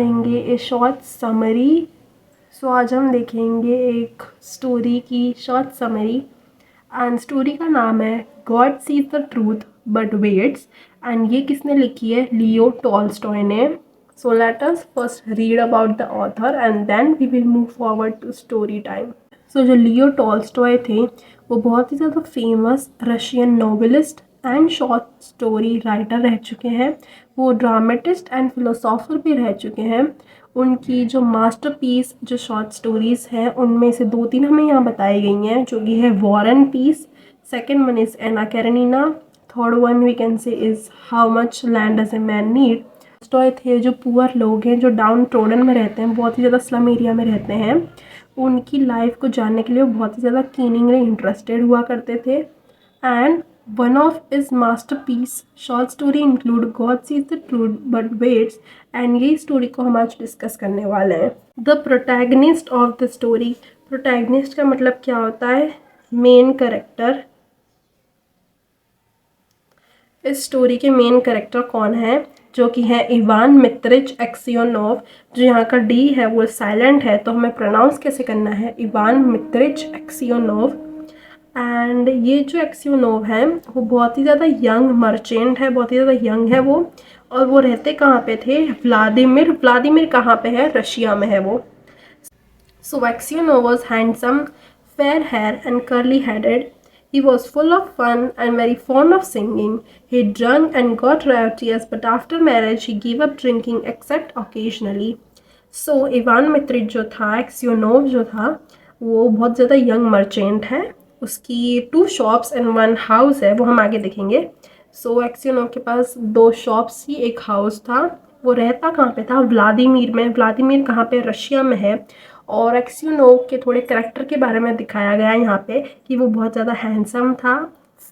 करेंगे ए short summary. सो आज हम देखेंगे एक स्टोरी की शॉर्ट समरी एंड स्टोरी का नाम है God sees the truth but waits and ये किसने लिखी है? लियो टॉल्स्टॉय ने। So let us first read about the author and then we will move forward to story time. So जो Leo Tolstoy थे वो बहुत ही ज़्यादा famous Russian novelist and short story writer रह चुके हैं। वो ड्रामेटिस्ट एंड फिलोसोफर भी रह चुके हैं। उनकी जो मास्टरपीस जो शॉर्ट स्टोरीज़ हैं उनमें से 2-3 हमें यहाँ बताई गई हैं, जो कि है War and Peace, second one is Anna Karenina, third one we can say is how much land does a man need. Toy थे जो पुअर लोग हैं, जो डाउन ट्रोडन में रहते हैं, बहुत ही ज़्यादा स्लम एरिया में रहते हैं, उनकी लाइफ को जानने के लिए वो बहुत ही ज़्यादा कीनिंगली इंटरेस्टेड हुआ करते थे। And one of is masterpiece short story include God sees the truth but waits and ये स्टोरी को हम आज डिस्कस करने वाले हैं। The protagonist of the story, protagonist का मतलब क्या होता है? Main character. इस स्टोरी के मेन कैरेक्टर कौन है? जो कि है इवान मित्रिच एक्सियोनोव। जो यहाँ का डी है वो साइलेंट है, तो हमें प्रोनाउंस कैसे करना है? Ivan मित्रिच Aksyonov. एंड ये जो एक्सियोनोव है वो बहुत ही ज़्यादा यंग मर्चेंट है, बहुत ही ज़्यादा यंग है वो। और वो रहते कहाँ पे थे? व्लादिमिर। व्लादिमिर कहाँ पे है? रशिया में है वो। So Aksionov was handsome, fair hair and curly headed. He was full of fun and very fond of singing. He drank and got riotous, but after marriage he gave up drinking except occasionally. So Ivan Mitrich जो था, Aksyonov जो था, वो बहुत ज़्यादा young merchant है। उसकी 2 shops and 1 house है, वो हम आगे देखेंगे। सो एक्सियोनोव के पास 2 शॉप्स ही, 1 हाउस था। वो रहता कहाँ पे था? व्लादिमीर में। व्लादिमीर कहाँ पे? रशिया में है। और एक्सियोनोव के थोड़े करैक्टर के बारे में दिखाया गया है यहाँ पे कि वो बहुत ज़्यादा हैंडसम था।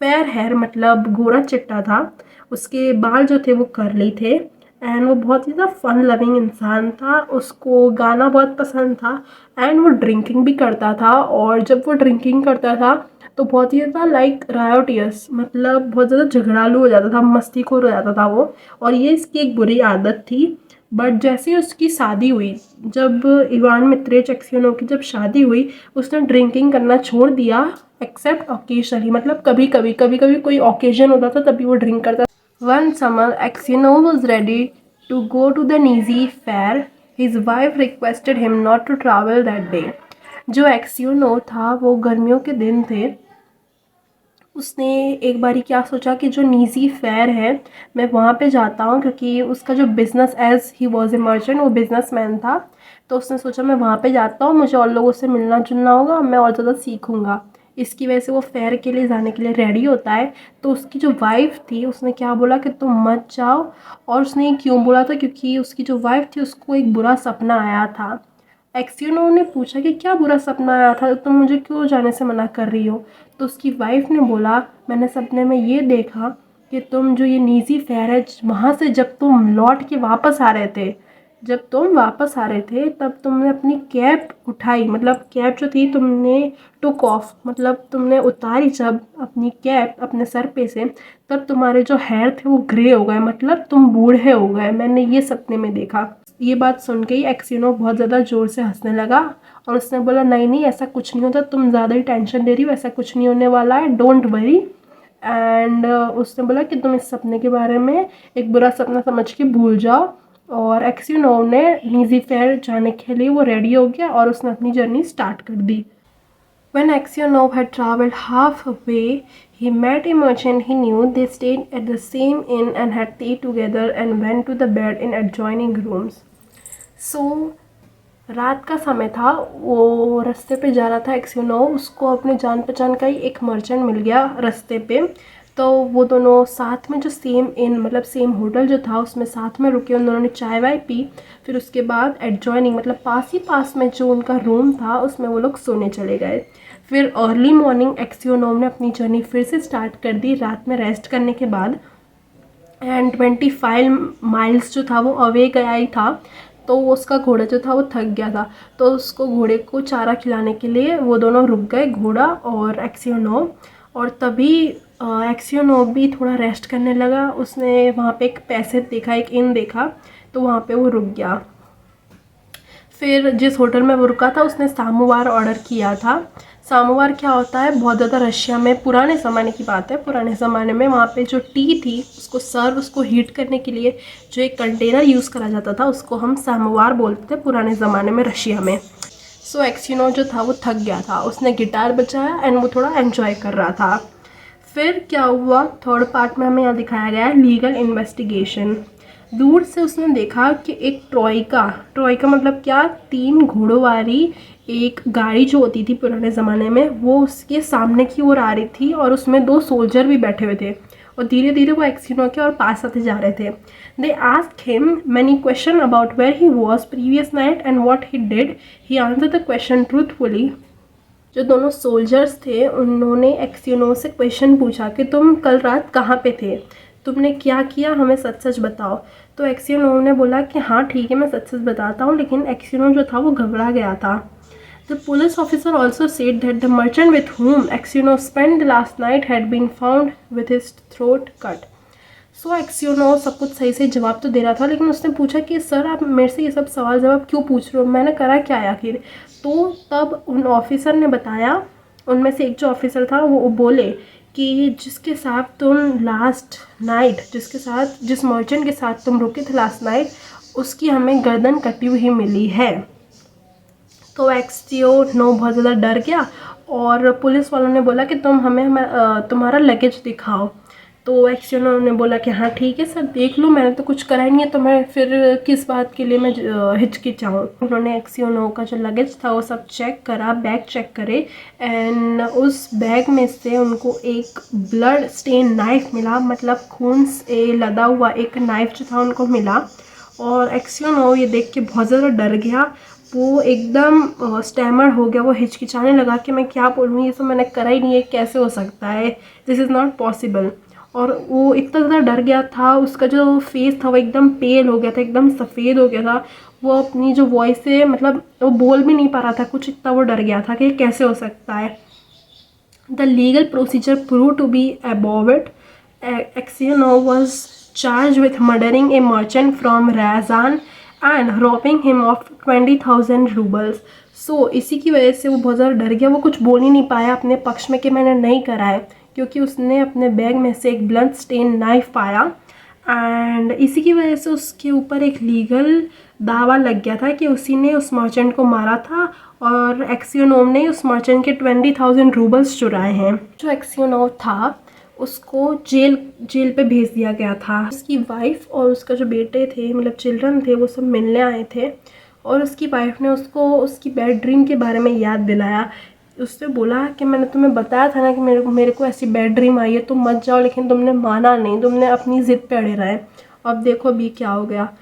फेयर हेयर मतलब गोरा चिट्टा था। उसके बाल जो थे वो कर्ली थे। एंड वो बहुत ही ज़्यादा फन लविंग इंसान था। उसको गाना बहुत पसंद था एंड वो ड्रिंकिंग भी करता था। और जब वो ड्रिंकिंग करता था तो बहुत ही ज़्यादा लाइक रायोटियस, मतलब बहुत ज़्यादा झगड़ालू हो जाता था, मस्तीखोर हो जाता था वो। और ये इसकी एक बुरी आदत थी। बट जैसे उसकी शादी हुई, जब इवान मित्रिच एक्सियोनोव की जब शादी हुई, उसने ड्रिंकिंग करना छोड़ दिया एक्सेप्ट ओकेजनली, मतलब कभी कभी कोई ओकेजन होता था तभी वो ड्रिंक करता। One summer Aksionov was ready to go to the Nizhny fair. His wife requested him not to travel that day. जो एक्सियोनोव था वो गर्मियों के दिन थे, उसने एक बारी क्या सोचा कि जो नीजी फेयर है मैं वहाँ पे जाता हूँ, क्योंकि उसका जो business, as he was a merchant, वो बिजनेसमैन था। तो उसने सोचा मैं वहाँ पे जाता हूँ, मुझे और लोगों से मिलना जुलना होगा, मैं और ज़्यादा सीखूँगा। इसकी वजह से वो फेयर के लिए जाने के लिए रेडी होता है। तो उसकी जो वाइफ थी उसने क्या बोला कि तुम मत जाओ। और उसने क्यों बोला था? क्योंकि उसकी जो वाइफ थी उसको एक बुरा सपना आया था। एक्सियोनोव ने पूछा कि क्या बुरा सपना आया था, तुम मुझे क्यों जाने से मना कर रही हो? तो उसकी वाइफ ने बोला, मैंने सपने में ये देखा कि तुम जो ये नीजी फेयर है वहाँ से जब तुम लौट के वापस आ रहे थे, तब तुमने अपनी कैप उठाई, मतलब कैप जो थी तुमने टुक ऑफ, मतलब तुमने उतारी जब अपनी कैप अपने सर पे से, तब तुम्हारे जो हेयर थे वो ग्रे हो गए, मतलब तुम बूढ़े हो गए। मैंने ये सपने में देखा। ये बात सुन के ही एक्सियोनोव बहुत ज़्यादा ज़ोर से हंसने लगा और उसने बोला, नहीं ऐसा कुछ नहीं होता, तुम ज़्यादा ही टेंशन ले रही हो, ऐसा कुछ नहीं होने वाला है, डोंट वरी। एंड उसने बोला कि तुम इस सपने के बारे में एक बुरा सपना समझ के भूल जाओ। और एक्सियोनोव ने नीजी फेयर जाने के लिए वो रेडी हो गया और उसने अपनी जर्नी स्टार्ट कर दी। When Aksionov had traveled halfway, he met a merchant he knew. They stayed at the same inn and had tea together and went to the bed in adjoining rooms. So, रात का समय था, वो रास्ते पे जा रहा था एक्सियोनोव, उसको अपने जान पहचान का ही एक मर्चेंट मिल गया रास्ते पे। तो वो दोनों साथ में जो सेम इन, मतलब सेम होटल जो था उसमें साथ में रुके, उन दोनों ने चाय वाय पी। फिर उसके बाद एडजॉइनिंग, मतलब पास ही पास में जो उनका रूम था उसमें वो लोग सोने चले गए। फिर अर्ली मॉर्निंग एक्सियोनोव ने अपनी जर्नी फिर से स्टार्ट कर दी रात में रेस्ट करने के बाद। एंड 25 माइल्स जो था वो अवे गया ही था। तो उसका घोड़ा जो था वो थक गया था, तो उसको घोड़े को चारा खिलाने के लिए वो दोनों रुक गए, घोड़ा और एक्सियोनोव। और तभी एक्सियोनोव भी थोड़ा रेस्ट करने लगा। उसने वहाँ पे एक पैसेज देखा, एक इन देखा, तो वहाँ पे वो रुक गया। फिर जिस होटल में वो रुका था उसने सामोवार ऑर्डर किया था। सामोवार क्या होता है, बहुत ज़्यादा रशिया में पुराने ज़माने की बात है, पुराने ज़माने में वहाँ पे जो टी थी उसको हीट करने के लिए जो एक कंटेनर यूज़ करा जाता था उसको हम सामोवार बोलते थे पुराने ज़माने में रशिया में। सो एक्सिनो जो था वो थक गया था, उसने गिटार बजाया एंड वो थोड़ा एन्जॉय कर रहा था। फिर क्या हुआ, थर्ड पार्ट में हमें यहाँ दिखाया गया है लीगल इन्वेस्टिगेशन। दूर से उसने देखा कि एक ट्रॉइका मतलब क्या, 3 घोड़ों वाली एक गाड़ी जो होती थी पुराने ज़माने में वो उसके सामने की ओर आ रही थी और उसमें 2 सोल्जर भी बैठे हुए थे और धीरे धीरे वो एक्सिनो के और पास आते जा रहे थे। They asked him many question about where he was previous night and what he did. He answered the question truthfully. जो दोनों सोल्जर्स थे उन्होंने एक्सिनो से क्वेश्चन पूछा कि तुम कल रात कहाँ पे थे, तुमने क्या किया, हमें सच सच बताओ। तो एक्सिनो ने बोला कि हाँ ठीक है मैं सच सच बताता हूँ, लेकिन एक्सिनो जो था वो घबरा गया था। The police officer also said that the merchant with whom Aksionov spend the last night had been found with his throat cut. So Aksionov सब कुछ सही से जवाब तो दे रहा था, लेकिन उसने पूछा कि सर आप मेरे से ये सब सवाल जवाब क्यों पूछ रहे हो, मैंने करा क्या है आखिर। तो तब उन ऑफिसर ने बताया, उनमें से एक जो ऑफिसर था वो बोले कि जिसके साथ तुम लास्ट नाइट जिस मर्चेंट के साथ तुम रुके थे लास्ट नाइट उसकी हमें गर्दन कटी हुई मिली है। तो एक्सिनो बहुत ज़्यादा डर गया और पुलिस वालों ने बोला कि तुम हमें तुम्हारा लगेज दिखाओ। तो एक्सिनो ने बोला कि हाँ ठीक है सर देख लो, मैंने तो कुछ करा ही नहीं है, तो मैं फिर किस बात के लिए मैं हिचकिचाऊँ। उन्होंने एक्सिनो का जो लगेज था वो सब चेक करा, बैग चेक करे एंड उस बैग में से उनको एक ब्लड स्टेन नाइफ मिला, मतलब खून से लदा हुआ एक नाइफ जो था उनको मिला। और एक्सिनो ये देख के बहुत ज़्यादा डर गया, वो एकदम स्टैमर हो गया, वो हिचकिचाने लगा कि मैं क्या बोलूँ, ये सब मैंने करा ही नहीं है, कैसे हो सकता है, दिस इज़ नॉट पॉसिबल। और वो इतना ज़्यादा डर गया था, उसका जो फेस था वो एकदम पेल हो गया था, एकदम सफ़ेद हो गया था। वो अपनी जो वॉइस से मतलब वो बोल भी नहीं पा रहा था कुछ, इतना वो डर गया था कि कैसे हो सकता है। The legal procedure prove to be above it. Aksionov was charged with murdering a merchant from Ryazan and robbing him of 20,000 rubles. So इसी की वजह से वो बहुत ज़्यादा डर गया, वो कुछ बोल ही नहीं पाया अपने पक्ष में कि मैंने नहीं करा है, क्योंकि उसने अपने बैग में से एक ब्लड स्टेन नाइफ पाया एंड इसी की वजह से उसके ऊपर एक लीगल दावा लग गया था कि उसी ने उस मर्चेंट को मारा था और एक्सिनो ने उस मर्चेंट के 20,000 रूबल्स चुराए हैं। जो एक्सिनो था उसको जेल पे भेज दिया गया था। उसकी वाइफ और उसका जो बेटे थे मतलब चिल्ड्रन थे वो सब मिलने आए थे और उसकी वाइफ ने उसको उसकी बैड ड्रीम के बारे में याद दिलाया। उससे बोला कि मैंने तुम्हें बताया था ना कि मेरे को ऐसी बैड ड्रीम आई है, तुम मत जाओ, लेकिन तुमने माना नहीं, तुमने अपनी ज़िद पे अड़े रहे। अब देखो अभी क्या हो गया।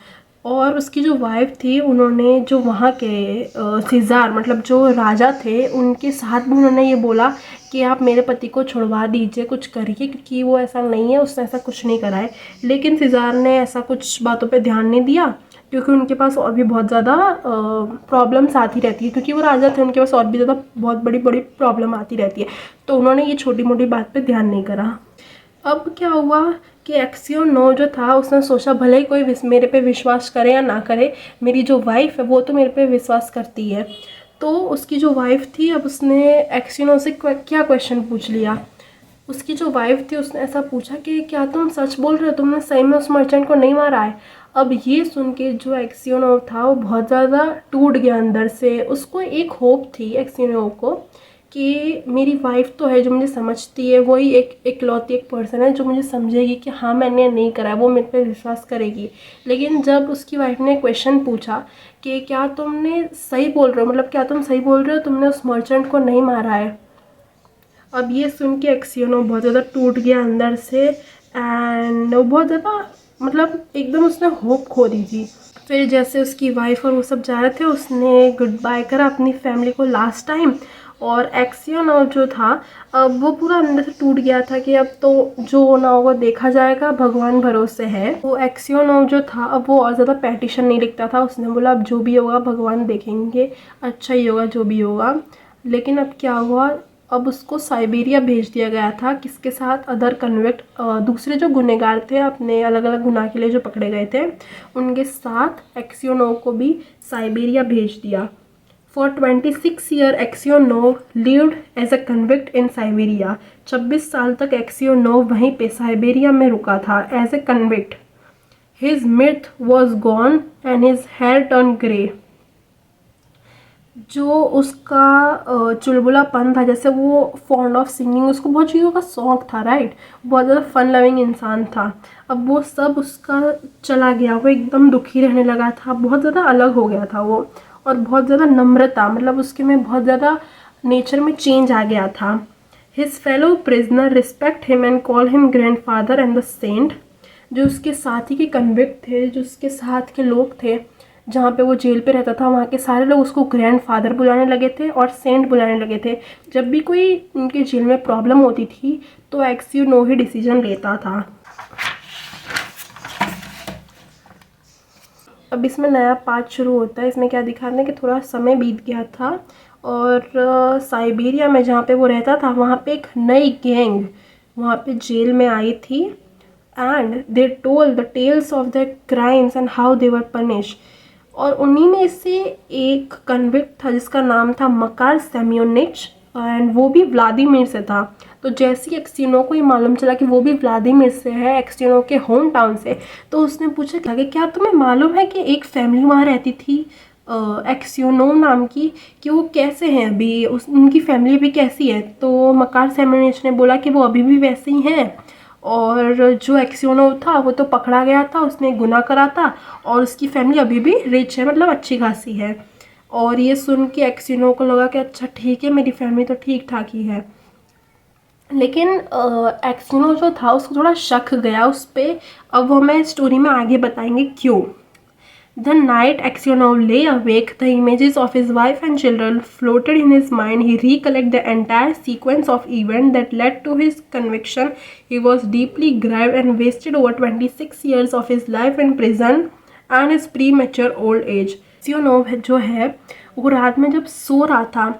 और उसकी जो वाइफ थी उन्होंने जो वहाँ के सीज़ार मतलब जो राजा थे उनके साथ भी उन्होंने ये बोला कि आप मेरे पति को छुड़वा दीजिए, कुछ करिए, क्योंकि वो ऐसा नहीं है, उसने ऐसा कुछ नहीं करा है। लेकिन सीज़ार ने ऐसा कुछ बातों पे ध्यान नहीं दिया, क्योंकि उनके पास और भी बहुत ज़्यादा प्रॉब्लम्स आती रहती है, क्योंकि वो राजा थे, उनके पास और भी ज़्यादा बहुत बड़ी बड़ी प्रॉब्लम आती रहती है, तो उन्होंने ये छोटी मोटी बात पे ध्यान नहीं करा। अब क्या हुआ कि एक्सिनो जो था उसने सोचा भले ही कोई मेरे पे विश्वास करे या ना करे, मेरी जो वाइफ है वो तो मेरे पे विश्वास करती है। तो उसकी जो वाइफ थी अब उसने एक्सिनो से क्या क्वेश्चन पूछ लिया। उसकी जो वाइफ थी उसने ऐसा पूछा कि क्या तुम सच बोल रहे हो, तुमने सही में उस मर्चेंट को नहीं मारा है। अब ये सुन के जो एक्सिनो था वो बहुत ज़्यादा टूट गया अंदर से। उसको एक होप थी एक्सिनो को कि मेरी वाइफ तो है जो मुझे समझती है, वही एक इकलौती एक पर्सन है जो मुझे समझेगी कि हाँ मैंने नहीं करा है, वो मेरे पे विश्वास करेगी। लेकिन जब उसकी वाइफ ने क्वेश्चन पूछा कि क्या तुमने सही बोल रहे हो, मतलब क्या तुम सही बोल रहे हो, तुमने उस मर्चेंट को नहीं मारा है। अब ये सुन के एक्सिनो बहुत ज़्यादा टूट गया अंदर से एंड वो बहुत ज़्यादा मतलब एकदम उसने होप खो दी थी। फिर जैसे उसकी वाइफ और वो सब जा रहे थे उसने गुड बाय करा अपनी फैमिली को लास्ट टाइम। और एक्सिनो जो था अब वो पूरा अंदर से टूट गया था कि अब तो जो होना होगा देखा जाएगा, भगवान भरोसे है। वो एक्सिनो जो था अब वो और ज़्यादा पैटिशन नहीं लिखता था, उसने बोला अब जो भी होगा भगवान देखेंगे, अच्छा ही होगा जो भी होगा। लेकिन अब क्या हुआ, अब उसको साइबेरिया भेज दिया गया था, किसके साथ, अदर कन्विक्ट, दूसरे जो गुनहगार थे अपने अलग अलग गुनाह के लिए जो पकड़े गए थे उनके साथ एक्सियोनोव को भी साइबेरिया भेज दिया। For 26 year Aksionov lived as a convict in Siberia. 26 साल तक एक्सियोनोव वहीं पे साइबेरिया में रुका था as a convict. His mirth was gone and his hair turn grey. जो उसका चुलबुलापन था, जैसे वो फॉन्ड ऑफ सिंगिंग, उसको बहुत चीज़ों का शौक था, राइट, बहुत ज़्यादा फन लविंग इंसान था, अब वो सब उसका चला गया। वो एकदम दुखी रहने लगा था, बहुत ज़्यादा अलग हो गया था वो, और बहुत ज़्यादा नम्रता, मतलब उसके में बहुत ज़्यादा नेचर में चेंज आ गया था। His fellow prisoner respect him and call him grandfather and the saint. जो उसके साथी के कन्विक्ट थे, जो उसके साथ के लोग थे, जहाँ पे वो जेल पे रहता था, वहाँ के सारे लोग उसको ग्रैंड फादर बुलाने लगे थे और सेंट बुलाने लगे थे। जब भी कोई उनके जेल में प्रॉब्लम होती थी तो एक्सियोनोव ही डिसीजन लेता था। अब इसमें नया पार्ट शुरू होता है। इसमें क्या दिखाते हैं कि थोड़ा समय बीत गया था और साइबेरिया में जहाँ पे वो रहता था वहाँ पे एक नई गैंग वहाँ पे जेल में आई थी, and they told the tales of the crimes and how they were punish. और उन्हीं में से एक कन्विक्ट था जिसका नाम था मकार सेम्योनिच, एंड वो भी व्लादिमीर से था। तो जैसे ही एक्सियोनोव को ये मालूम चला कि वो भी व्लादिमीर से है, एक्सियोनोव के होम टाउन से, तो उसने पूछा कि क्या तुम्हें मालूम है कि एक फैमिली वहाँ रहती थी एक्सियोनोव नाम की, कि वो कैसे हैं अभी, उनकी फैमिली भी कैसी है। तो मकार सेम्योनिच ने बोला कि वो अभी भी वैसे ही हैं, और जो एक्सियोनोव था वो तो पकड़ा गया था, उसने गुनाह करा था, और उसकी फैमिली अभी भी रिच है, मतलब अच्छी खासी है। और ये सुन के एक्सियोनोव को लगा कि अच्छा ठीक है, मेरी फैमिली तो ठीक ठाक ही है। लेकिन एक्सियोनोव जो था उसको थोड़ा शक गया उस पर। अब वो हमें स्टोरी में आगे बताएंगे क्यों। The night Aksionov lay awake, the images of his wife and children floated in his mind. He recollected the entire sequence of events that led to his conviction. He was deeply grieved and wasted over 26 years of his life in prison and his premature old age. Aksionov जो है वो रात में जब सो रहा था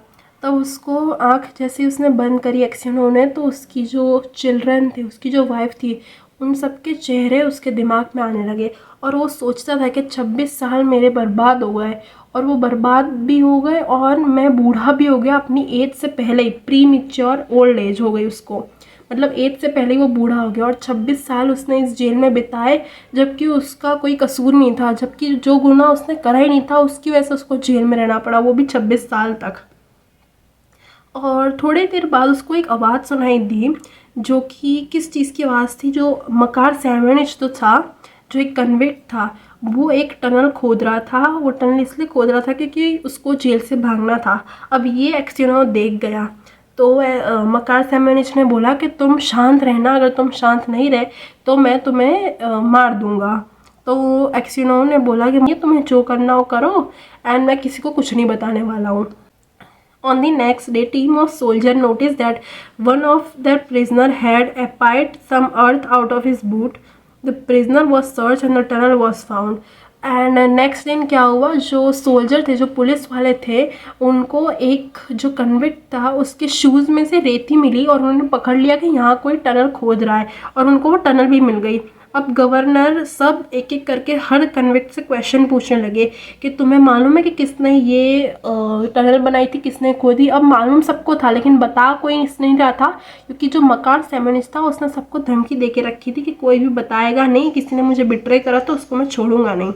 तब उसको आँख जैसे उसने बंद करी एक्सियोनोव ने, तो उसकी जो चिल्ड्रन थे, उसकी जो वाइफ थी, उन सबके चेहरे उसके दिमाग में आने लगे। और वो सोचता था कि 26 साल मेरे बर्बाद हो गए, और वो बर्बाद भी हो गए और मैं बूढ़ा भी हो गया अपनी एज से पहले ही, प्री मैच्योर ओल्ड एज हो गई उसको, मतलब एज से पहले ही वो बूढ़ा हो गया। और 26 साल उसने इस जेल में बिताए जबकि उसका कोई कसूर नहीं था, जबकि जो गुनाह उसने करा ही नहीं था उसकी वजह से उसको जेल में रहना पड़ा, वो भी 26 साल तक। और थोड़ी देर बाद उसको एक आवाज़ सुनाई दी, जो कि किस चीज़ की आवाज़ थी, जो मकार सेम्योनिच तो था, जो एक कन्विक्ट था, वो एक टनल खोद रहा था। वो टनल इसलिए खोद रहा था क्योंकि उसको जेल से भागना था। अब ये एक्सियोनोव देख गया, तो मकार सेम्योनिच ने बोला कि तुम शांत रहना, अगर तुम शांत नहीं रहे तो मैं तुम्हें मार दूंगा। तो एक्सियोनोव ने बोला कि तुम्हें जो करना हो करो, एंड मैं किसी को कुछ नहीं बताने वाला हूँ। On the next day, team of soldiers noticed that one of their prisoner had applied some earth out of his boot. The prisoner was searched and the tunnel was found. And next दिन क्या हुआ, जो soldier थे, जो police वाले थे, उनको एक जो कन्विक्ट था उसके शूज़ में से रेती मिली और उन्होंने पकड़ लिया कि यहाँ कोई टनल खोद रहा है, और उनको वो टनल भी मिल गई। अब गवर्नर सब एक एक करके हर कन्विक्ट से क्वेश्चन पूछने लगे कि तुम्हें मालूम है कि किसने ये टनल बनाई थी, किसने खोदी। अब मालूम सबको था लेकिन बता कोई नहीं रहा था, क्योंकि जो मकार सेम्योनिच था उसने सबको धमकी दे के रखी थी कि कोई भी बताएगा नहीं, किसी ने मुझे बिट्रे करा तो उसको मैं छोड़ूंगा नहीं।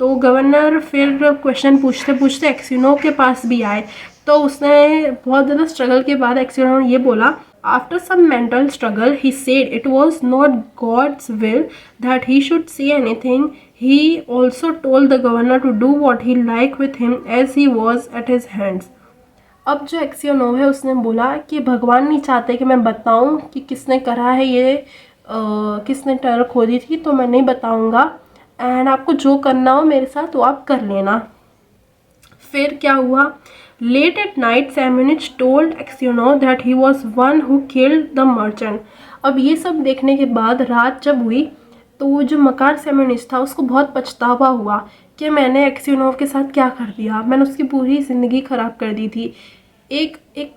तो गवर्नर फिर क्वेश्चन पूछते पूछते एक्सियोनोव के पास भी आए, तो उसने बहुत ज़्यादा स्ट्रगल के बाद एक्सियोनोव ने ये बोला, after some mental struggle he said it was not God's will that he should say anything. He also told the governor to do what he like with him as he was at his hands. अब जो Aksyonov है उसने बोला कि भगवान नहीं चाहते कि मैं बताऊं कि किसने करा है ये, किसने टनल खोदी थी, तो मैं नहीं बताऊंगा, एंड आपको जो करना हो मेरे साथ वो आप कर लेना। फिर क्या हुआ, late at night Semyonich told Aksionov that he was one who killed the merchant. अब ये सब देखने के बाद रात जब हुई तो वो जो मकार सेम्योनिच था उसको बहुत पछतावा हुआ कि मैंने एक्सियोनोव के साथ क्या कर दिया, मैंने उसकी पूरी ज़िंदगी ख़राब कर दी थी। एक एक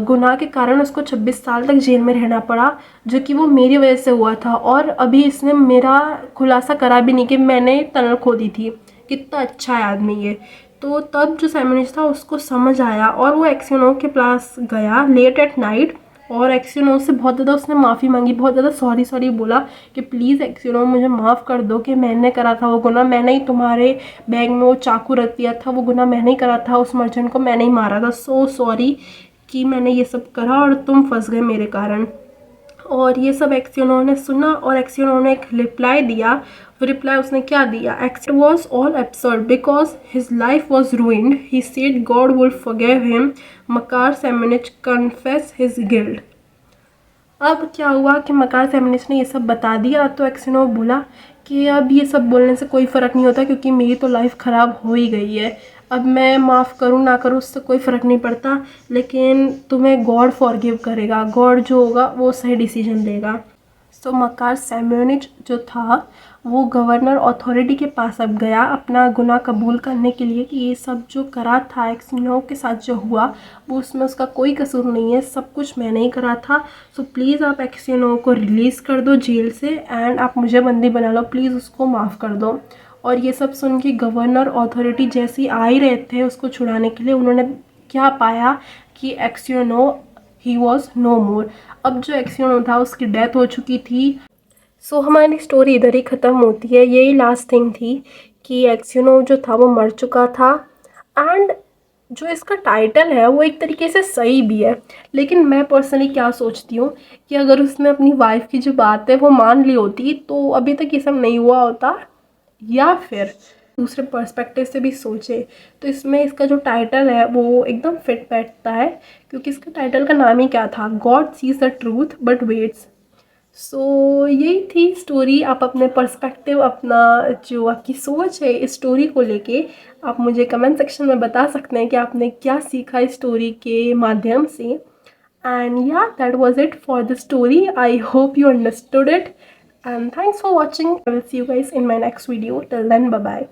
गुनाह के कारण उसको 26 साल तक जेल में रहना पड़ा, जो कि वो मेरी वजह से हुआ था। और अभी इसने मेरा खुलासा करा भी नहीं कि मैंने टनल खोदी थी। कितना अच्छा है आदमी ये। तो तब जो सैमुअलिस था उसको समझ आया और वो एक्सियोनोव के पास गया लेट एट नाइट, और एक्सियोनोव से बहुत ज़्यादा उसने माफ़ी मांगी, बहुत ज़्यादा सॉरी सॉरी बोला कि प्लीज़ एक्सियोनोव मुझे माफ़ कर दो कि मैंने करा था वो गुनाह, मैंने ही तुम्हारे बैग में वो चाकू रख दिया था, वो गुनाह मैंने ही करा था, उस मर्चेंट को मैंने ही मारा था, सो सॉरी कि मैंने ये सब करा और तुम फंस गए मेरे कारण। और ये सब एक्सियोनोव ने सुना और एक्सियोनोव ने एक रिप्लाई दिया। वो रिप्लाई उसने क्या दिया, it was all absurd because his life was ruined, he said God would forgive him, मकार सेमेनिच कन्फेस हिज गिल्ट। अब क्या हुआ कि मकार सेमेनिच ने ये सब बता दिया, तो एक्सियोनोव बोला कि अब ये सब बोलने से कोई फ़र्क नहीं होता क्योंकि मेरी तो लाइफ ख़राब हो ही गई है। अब मैं माफ़ करूँ ना करूँ उससे कोई फ़र्क नहीं पड़ता, लेकिन तुम्हें गॉड फॉरगिव करेगा, गॉड जो होगा वो सही डिसीजन लेगा। सो मकार सेमेनिच जो था वो गवर्नर अथॉरिटी के पास अब गया अपना गुनाह कबूल करने के लिए कि ये सब जो करा था एक्सियोनोव के साथ जो हुआ वो उसमें उसका कोई कसूर नहीं है, सब कुछ मैंने ही करा था। सो प्लीज़ आप एक्सियोनोव को रिलीज़ कर दो जेल से एंड आप मुझे बंदी बना लो, प्लीज़ उसको माफ़ कर दो। और ये सब सुन के गवर्नर अथॉरिटी जैसे ही आ ही रहे थे उसको छुड़ाने के लिए, उन्होंने क्या पाया कि एक्सियोनोव ही वॉज नो मोर। अब जो एक्सियोनोव था उसकी डेथ हो चुकी थी। सो हमारी स्टोरी इधर ही ख़त्म होती है। यही लास्ट थिंग थी कि एक्सियोनोव जो था वो मर चुका था। एंड जो इसका टाइटल है वो एक तरीके से सही भी है, लेकिन मैं पर्सनली क्या सोचती हूँ कि अगर उसने अपनी वाइफ की जो बात है वो मान ली होती तो अभी तक ये सब नहीं हुआ होता। या फिर दूसरे पर्सपेक्टिव से भी सोचे तो इसमें इसका जो टाइटल है वो एकदम फिट बैठता है, क्योंकि इसका टाइटल का नाम ही क्या था, God sees the truth but waits. So यही थी स्टोरी। आप अपने पर्सपेक्टिव, अपना जो आपकी सोच है इस स्टोरी को लेके आप मुझे कमेंट सेक्शन में बता सकते हैं कि आपने क्या सीखा इस स्टोरी के माध्यम से। And yeah that was it for the story. I hope you understood it and thanks for watching. I will see you guys in my next video. Till then bye bye.